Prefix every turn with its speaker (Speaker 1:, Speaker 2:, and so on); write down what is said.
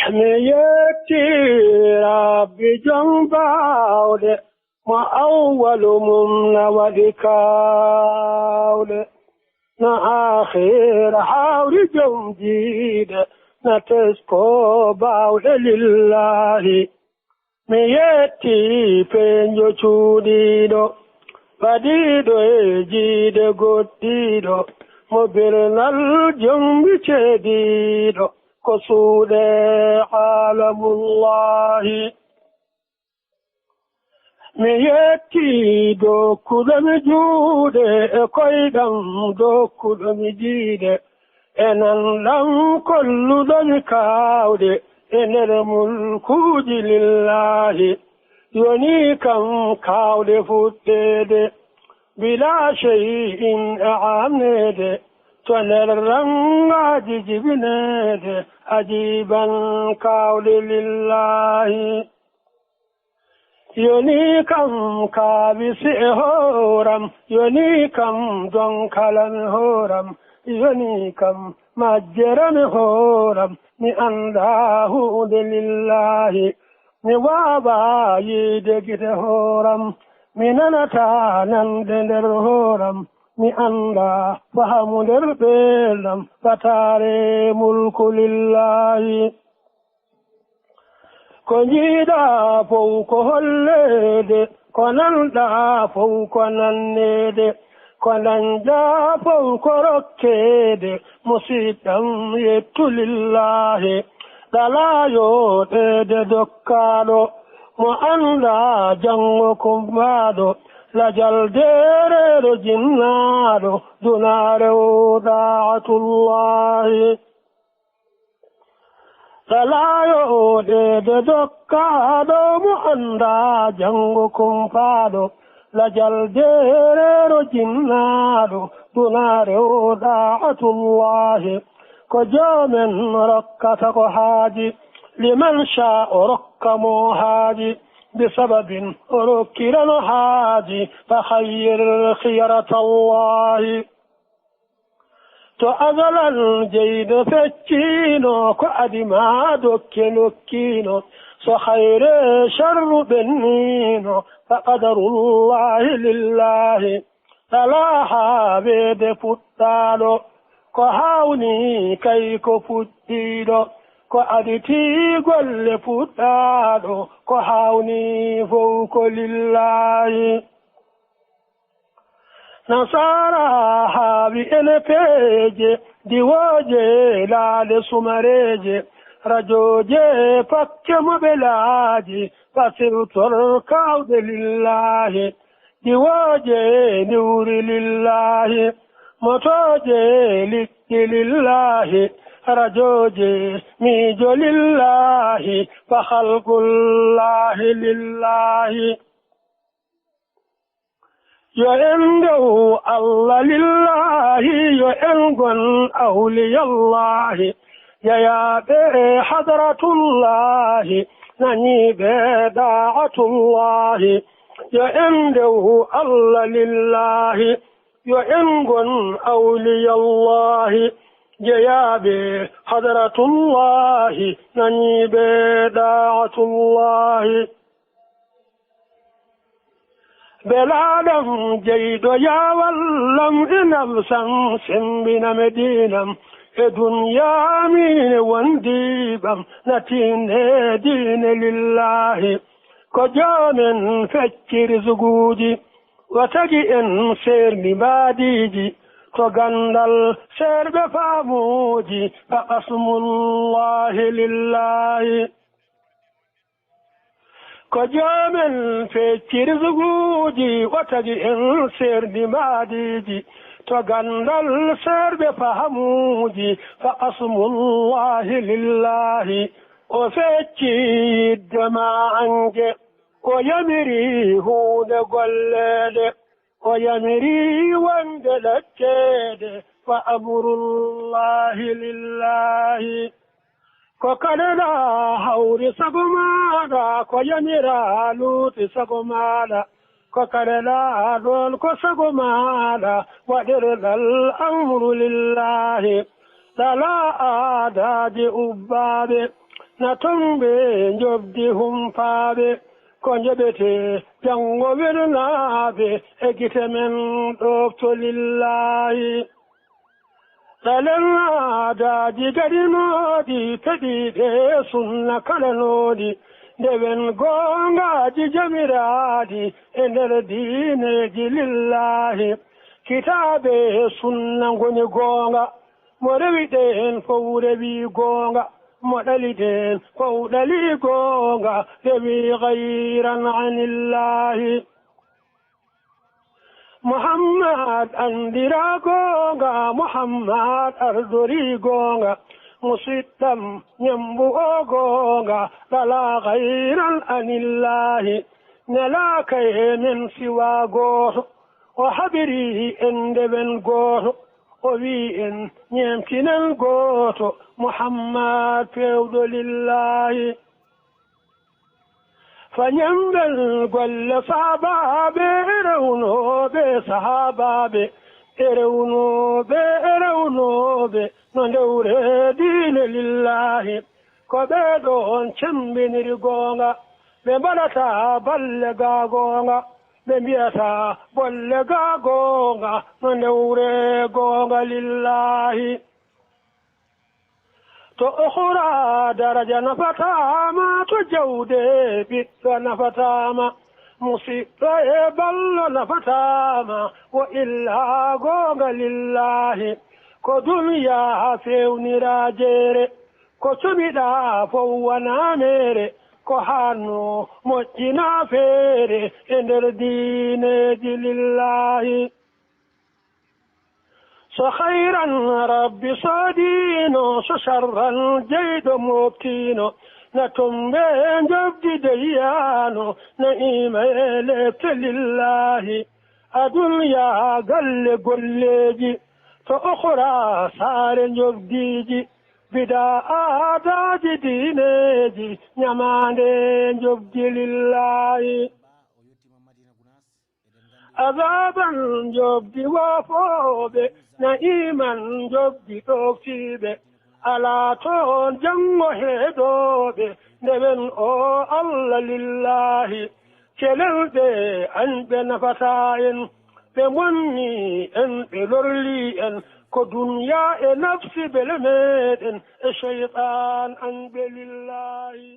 Speaker 1: حميتي ربي جنباولي ما أول ممن ودكاولي نآخر حول جمجيد نتسكو باولي لله ميتي فين جوديدو بديدو جيد قديدو مبرنا الجنب شديدو قصود عالم الله ميتي دو كدم جود قيدم دو كدم جيد انن لم كل ذنكاود ان الملك لله يونيكم كاود فتد بلا شيء أعمد تنرن عجبناد عجيبا قول لله يونيكم كابس هورم يونيكم دون كلام هورم يونيكم مجرم هورم نأنده لله نوابا يدقد هورم مننتا نندر هورم نأندا فهم دربلم فتاري ملك لله كنجيدا فوق هلد كنندا فوق نند كننجا فوق ركد مسيطم يتو لله دلا يوتد دكالو مؤندا جنوكم بادو لجل دير جنادو دنارو داعة الله دلا يوتد دكالو مؤندا جنوكم بادو لجل دير جنادو دنارو داعة الله كجامن ركتك حاجي لمن شاء ركمو هاجي بسبب ركرن هاجي فخير خيرة الله تأذل الجيد فتشينو كأدما دكينو سخير شر بنينو فقدر الله لله فلا حابد فتالو كهاوني كيكو فتيدو كأدتي قل فتادو كهاوني فوق لله نصارى حابي انفيج ديواجي لال سمريج رجوجي فكم بلاجي فسرت الكعود لله ديواجي نور لله متوجي لك لله رجوجي ميجو لله فخلق الله لله يعنده الله لله يعنقن أولي الله يا حضرة الله نني بداعة الله يعنده الله لله يعنقن أولي الله جيابي حضرة الله نني بداعة الله بلادم جيد يا ولم نفسا سنبنا مدينم دنيا من وانديبم نتين دين لله كجام فكر زقودي وتجي ان سير نباديجي كغندل سير بفاموجي فقسم الله لله كجام فكر زقودي وتجي ان سير نباديجي كغندل سير بفاموجي فقسم الله لله وفكي الدماء ويمري هون قلد ويمري واندلكد فأمر الله لله كوكالنا هوري سقمانا كويمرا لوت سقمانا كوكالنا دول كسقمانا ودر الأمر لله لا آداد أباب na tumbe jobdi humpaaɓe ko njeɓete janngo welnaaɓe e gite men ɗofto lillahi ɗalen aadaaji gadinooɗi peɗiiɗe sunna kalanooɗi ndewen goongaaji jamiraaɗi e nder diineeji lillahi kitaaɓe sunna ngoni goonga mo rewiɗen fof rewii goonga mo ɗaliɗen fof ɗalii goonga rewii gayran anillahi muhammad andiraa goonga muhammad ardorii goonga musiɗɗam ñambu o goonga ɗalaa gayran anillahi nelaaka e men siwaa gooto o haɓirii en ndewen gooto o wii en ñeemtinen gooto muhammad pewɗo lillahi fa ñembel golle saabaaɓe e rewnooɓe sahaabaaɓe e rewnooɓe no ndewre diine lillahi ko ɓeeɗoon cembiniri goonga ɓe mbaɗataa balle gaa goonga ɓe mbiyata bolle gaa goonga no ndewre goonga lillahi to ohura daraja nafataama to jawde ɓiɗɗo nafataama musiɗɗo e ballo nafataama wo illa goonga lillahi ko duniya fewnira jeere ko comiɗaa fof wonaa meere ko haanno moƴƴinaa feere e nder diineeji lillahi so hayran rabbi soodiino so sarran jeyɗo moftiino na tumbe jobdi deyyaano na ima e lefte lillahi aduniya galle golleeji to okhra saare jobdiiji bida aadaaji diineeji ñamaande jobdi lillahi azaban jobdi waafooɓe na iman jobdi ɗoftiiɓe alaa toon janngo heeɗooɓe ndewen o allah lillahi celelɓe anɓe nafataa en ɓe monni en ɓe lorlii en ko duniya e nafsi bele meeɗen e cheytan anɓe lillahi